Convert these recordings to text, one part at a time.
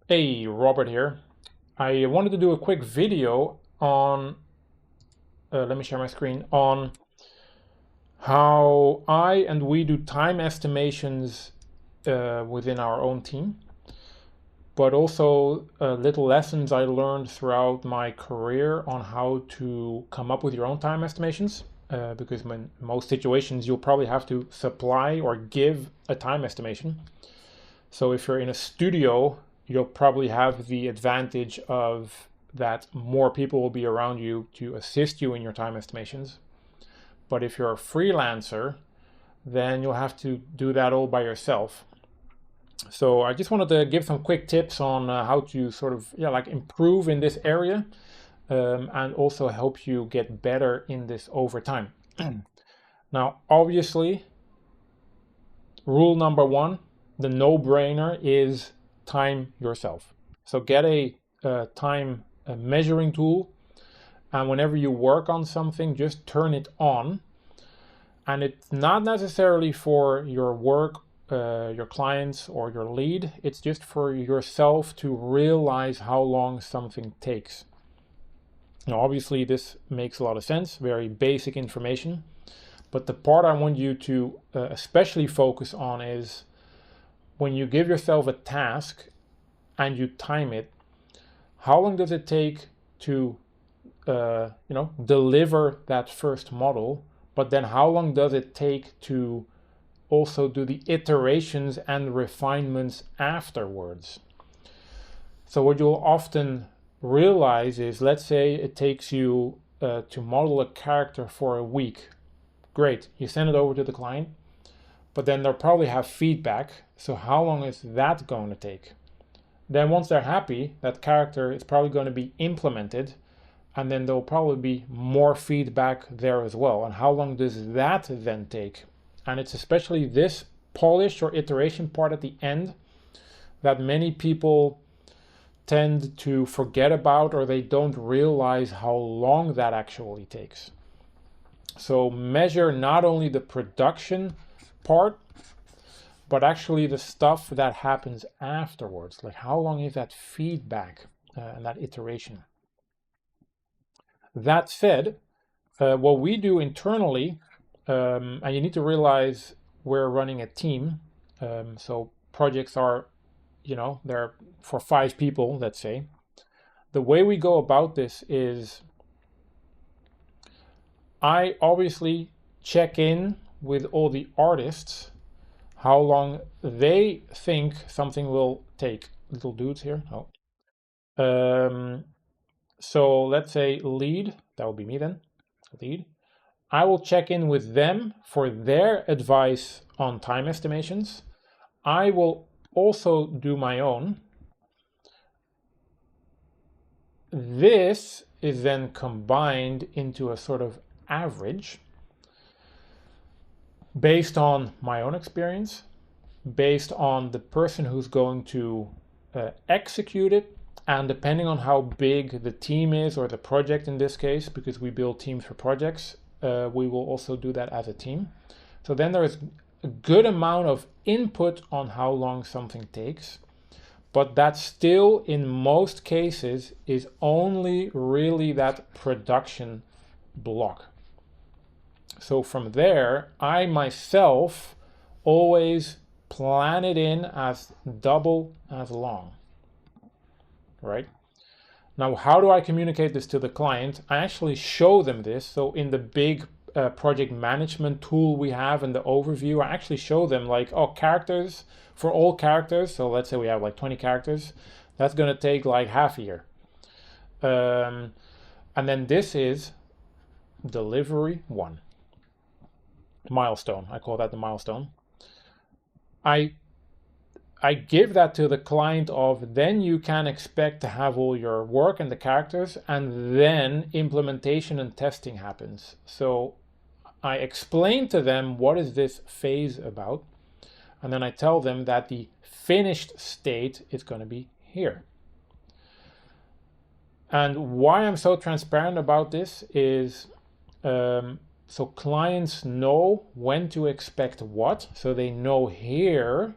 Hey, Robert here. I wanted to do a quick video on, let me share my screen, on how I and we do time estimations within our own team, but also little lessons I learned throughout my career on how to come up with your own time estimations. Because in most situations, you'll probably have to supply or give a time estimation. So if you're in a studio, you'll probably have the advantage of that more people will be around you to assist you in your time estimations. But if you're a freelancer, then you'll have to do that all by yourself. So I just wanted to give some quick tips on how to sort of like improve in this area, and also help you get better in this over time. Now, obviously, rule number one, the no-brainer is time yourself. So get a time measuring tool, and whenever you work on something, just turn it on. And it's not necessarily for your work, your clients, or your lead. It's just for yourself to realize how long something takes. Now, obviously, this makes a lot of sense, very basic information. But the part I want you to especially focus on is when you give yourself a task and you time it, how long does it take to deliver that first model? But then how long does it take to also do the iterations and refinements afterwards? So what you'll often realize is, let's say it takes you to model a character for a week. Great, you send it over to the client, but then they'll probably have feedback. So how long is that going to take? Then once they're happy, that character is probably going to be implemented, and then there'll probably be more feedback there as well. And how long does that then take? And it's especially this polish or iteration part at the end that many people tend to forget about, or they don't realize how long that actually takes. So measure not only the production part, but actually the stuff that happens afterwards. Like how long is that feedback and that iteration? That said, what we do internally, and you need to realize we're running a team. So projects are, they're for 5 people, let's say. The way we go about this is I obviously check in with all the artists how long they think something will take. Little dudes here. Oh. So let's say lead, that will be me then, lead. I will check in with them for their advice on time estimations. I will also do my own. This is then combined into a sort of average based on my own experience, based on the person who's going to execute it, and depending on how big the team is, or the project in this case, because we build teams for projects, we will also do that as a team. So then there is a good amount of input on how long something takes, but that still in most cases is only really that production block. So from there, I myself always plan it in as double as long, right? Now, how do I communicate this to the client? I actually show them this. So in the big project management tool we have in the overview, I actually show them like, oh, characters, for all characters. So let's say we have like 20 characters. That's going to take like half a year. And then this is delivery 1. Milestone. I call that the milestone. I give that to the client of, then you can expect to have all your work and the characters, and then implementation and testing happens. So I explain to them what is this phase about, and then I tell them that the finished state is going to be here. And why I'm so transparent about this is so clients know when to expect what. So they know here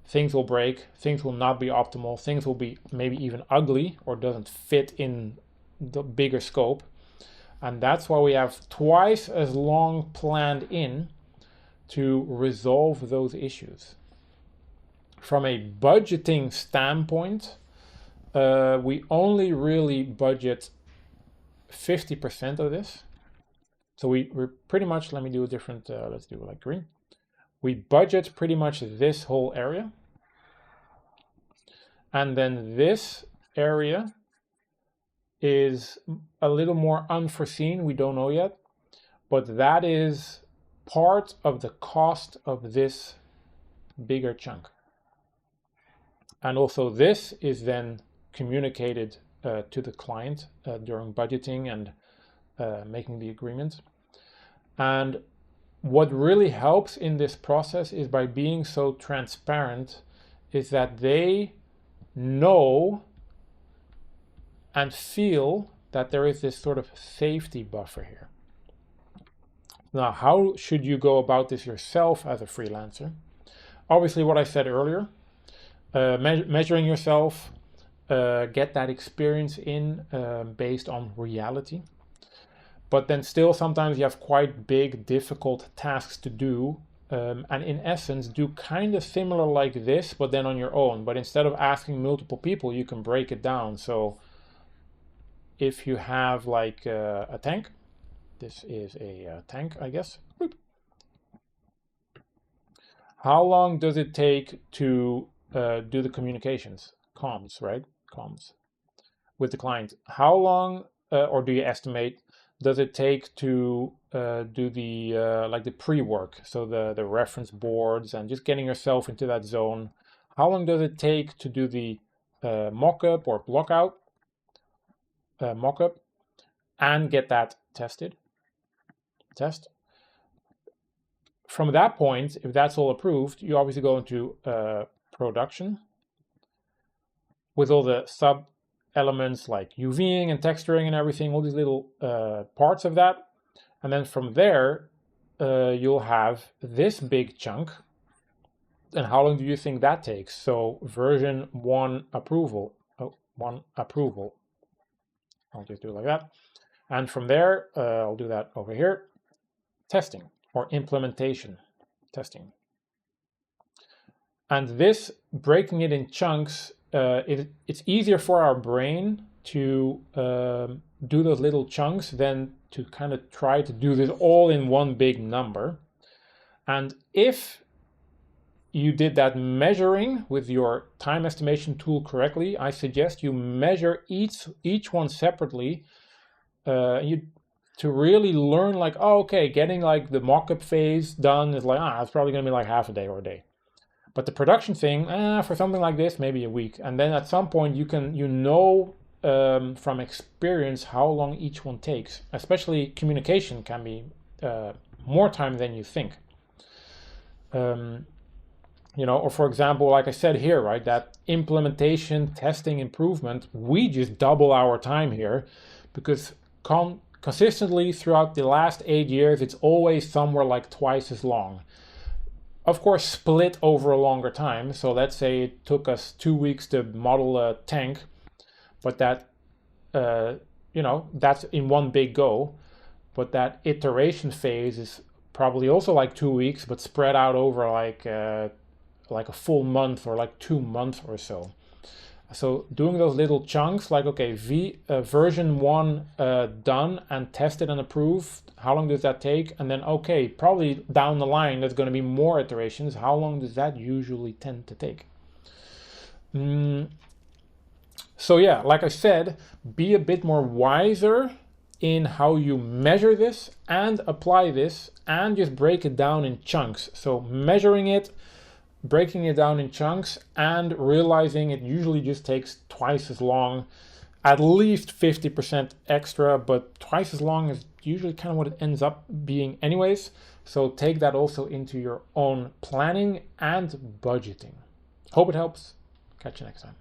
things will break, things will not be optimal, things will be maybe even ugly or doesn't fit in the bigger scope. And that's why we have twice as long planned in to resolve those issues. From a budgeting standpoint, we only really budget 50% of this. So we're pretty much, let me do a different, let's do like green. We budget pretty much this whole area. And then this area is a little more unforeseen, we don't know yet, but that is part of the cost of this bigger chunk. And also this is then communicated to the client during budgeting and making the agreement. And what really helps in this process is by being so transparent is that they know and feel that there is this sort of safety buffer here. Now, how should you go about this yourself as a freelancer? Obviously, what I said earlier, measuring yourself, get that experience in based on reality. But then still sometimes you have quite big, difficult tasks to do. And in essence, do kind of similar like this, but then on your own. But instead of asking multiple people, you can break it down. So if you have like a tank, this is a tank, I guess. How long does it take to do the communications? Comms, right? Comms with the client. How long, or do you estimate, does it take to do the like the pre-work, so the reference boards and just getting yourself into that zone? How long does it take to do the mock-up or block-out mock-up and get that tested? From that point, if that's all approved, you obviously go into production with all the sub elements like UVing and texturing and everything, all these little parts of that. And then from there, you'll have this big chunk. And how long do you think that takes? So version 1 approval. I'll just do it like that. And from there, I'll do that over here. Testing or implementation testing. And this, breaking it in chunks, it's easier for our brain to do those little chunks than to kind of try to do this all in one big number. And if you did that measuring with your time estimation tool correctly, I suggest you measure each one separately to really learn like, oh, okay, getting like the mock-up phase done is like, it's probably gonna be like half a day or a day. But the production thing, for something like this, maybe a week. And then at some point you know from experience how long each one takes. Especially communication can be more time than you think. Or for example, like I said here, right, that implementation, testing, improvement, we just double our time here because consistently throughout the last 8 years, it's always somewhere like twice as long. Of course, split over a longer time. So let's say it took us 2 weeks to model a tank, but that, that's in one big go. But that iteration phase is probably also like 2 weeks, but spread out over like a full month or like 2 months or so. So doing those little chunks, like, okay, version 1 done and tested and approved, how long does that take? And then, okay, probably down the line, there's going to be more iterations. How long does that usually tend to take? So yeah, like I said, be a bit more wiser in how you measure this and apply this and just break it down in chunks. So measuring it, breaking it down in chunks, and realizing it usually just takes twice as long, at least 50% extra, but twice as long is usually kind of what it ends up being anyways. So take that also into your own planning and budgeting. Hope it helps. Catch you next time.